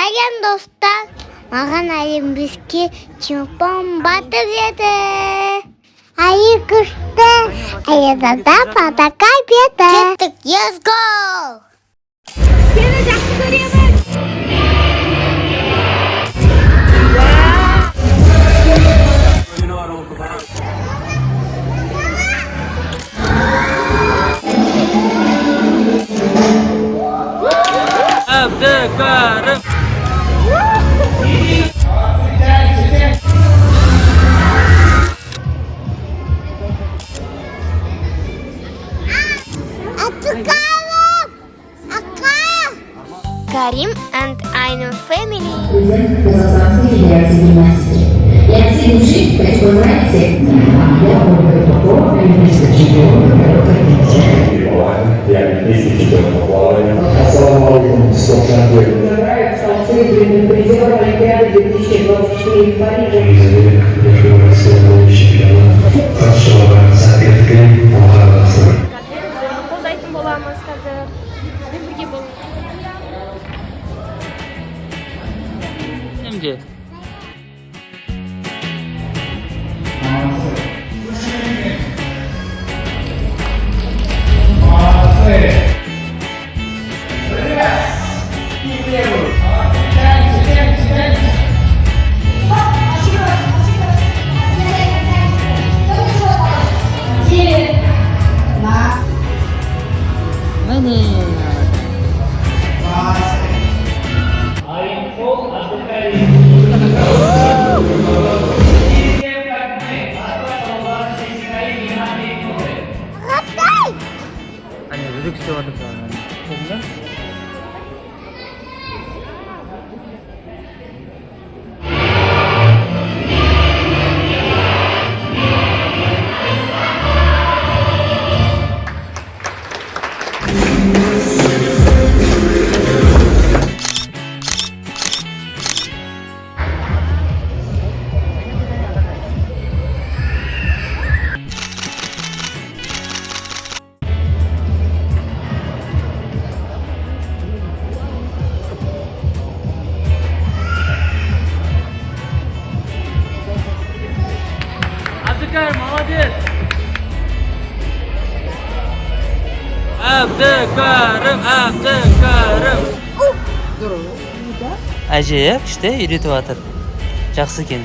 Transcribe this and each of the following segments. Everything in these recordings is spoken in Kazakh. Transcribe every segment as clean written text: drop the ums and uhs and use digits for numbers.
Sayang dostlar, makan elimizki çupan batırdı. Ayı kuştu, ayıda da pada kaybetti. Çıktık, let's go. Seni жақсы көреміз. Abdülkarim. Karim and Ainun family. Казахстанской Федерации гимнастики. Алексей Душик предполагается Ольга Попова, олимпийская чемпионка по короткой Я олимпийский чемпион по плаванию. Ассаламу алейкум, спортсмен. стал серебряным призером Олимпиады 2024 в Париже. Қолдайтын боламыз қазір. Бірге болыңыз. Şimdi. 아니 왜 이렇게 좋아하는 거야? 없나? Abdülkarim, молодец! Abdülkarim. Әже күшті үйретіп жатыр. Жақсы екен.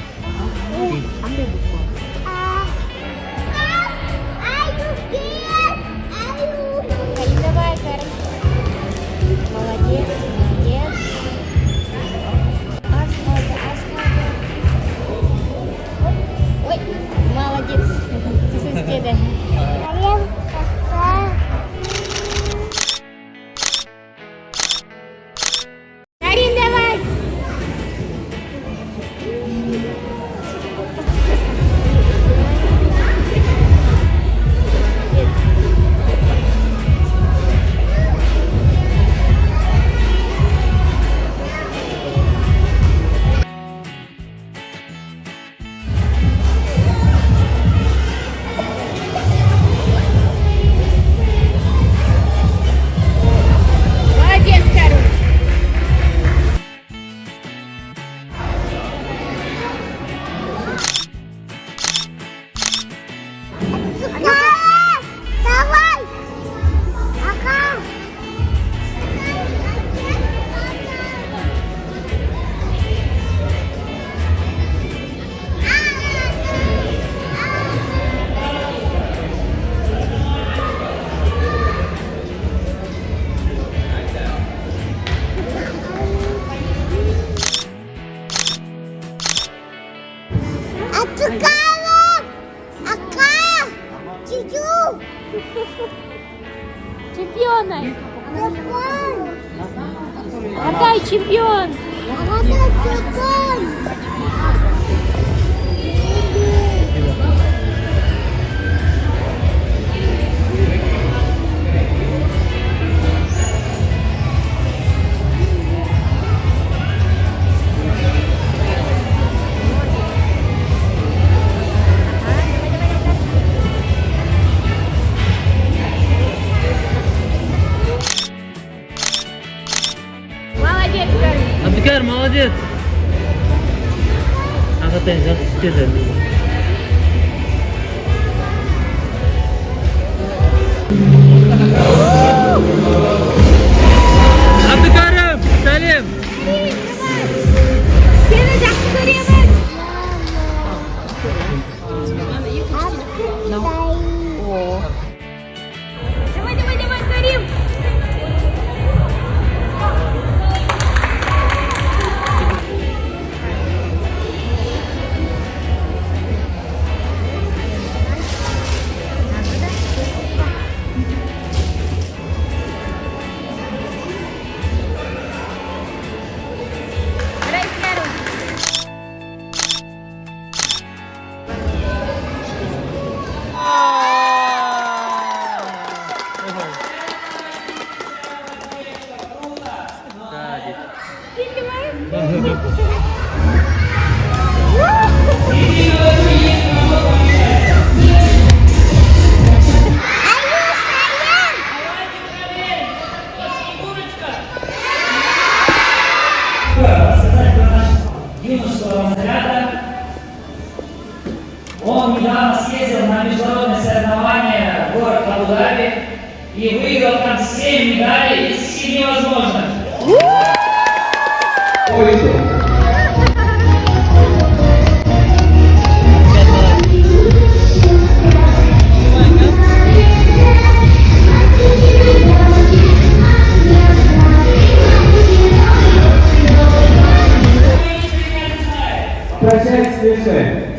Давай, Карим. Молодец, молодец. Ой, молодец. Ты істеді. Карим, каса. Карим, давай. Молодец, Карим. Давай! Ага! Abdülkarim! Aka! Cucu! Чемпионы. Telefon! Какой чемпион? Ada telefon! Молодец, Карим. Abdülkarim, Молодец. Ағатай жақсы істеді. Абдыкарым, сәлем. Seni жақсы көреміз. Давай, Карим. Он недавно съездил на международное соревнование в город Абу-Даби и выиграл там 7 медалей из 7 возможных. Прощай с вершиной.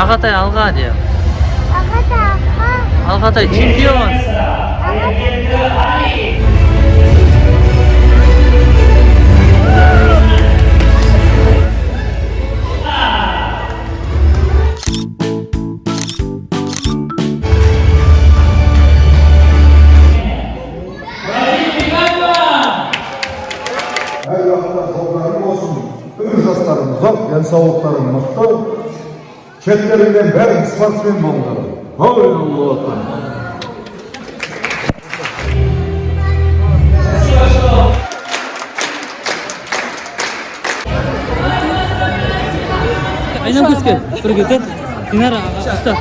Ағатай алға де. Ағатай, Ағатай чемпион. денсаулықтарың мықты, шеттеріңден бәрің спортсмен болыңдар. Ой, Аллахым. Спасибо, что Aynan көзге бірге тұр. Динара ұста.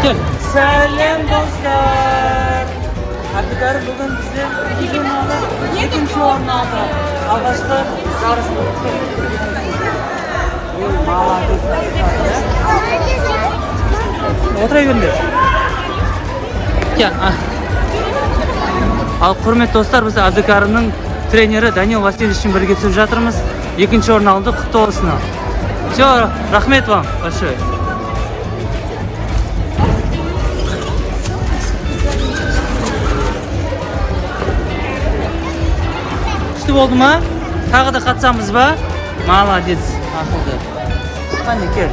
Кел. Сәлем достар. Әбдікәрі бүгін бізде екінші орын алды. Алғашқы жарыс болды. Молодец. Отыра беріңдер. Ал құрметті достар, біз Әбдікәрімнің тренері Данил Васильевичпен бірге түсіп жатырмыз. Екінші орын алды, құтты болсын. Все, рахмет вам большое. Күшті болды ма? Тағы да қатсамыз ба? Молодец, ақылды. Қане, кел.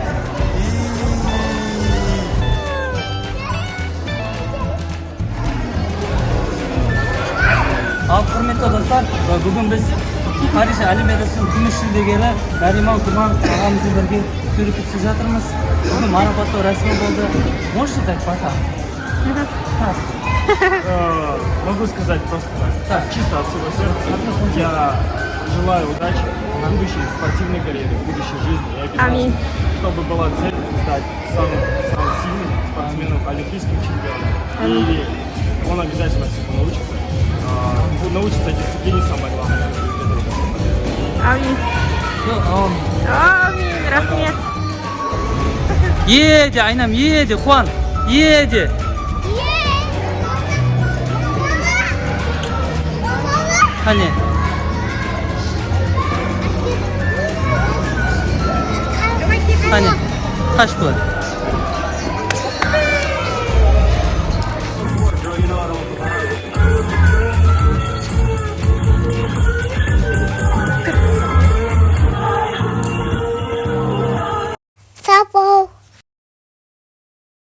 Ал құрметті достар, бүгін біз Париж Олимпиадасының күміс жүлдегері Нариман Курманов ағамызбен бірге суретке түсіп жатырмыз. Бүгін марапаттау рәсімі болды. Можете дать пока? Могу сказать просто так, чисто от всего сердца. Я желаю удачи в будущей спортивной карьере, в будущей жизни. И обязательно, чтобы была цель стать самым сильным спортсменом, олимпийским чемпионом. И он обязательно всему научится. Научится дисциплине, самое главное. Амин. Амин, рахмет. Еде, Айнам, еде, Хуан, еде. Қане. Қане, қаш бұл.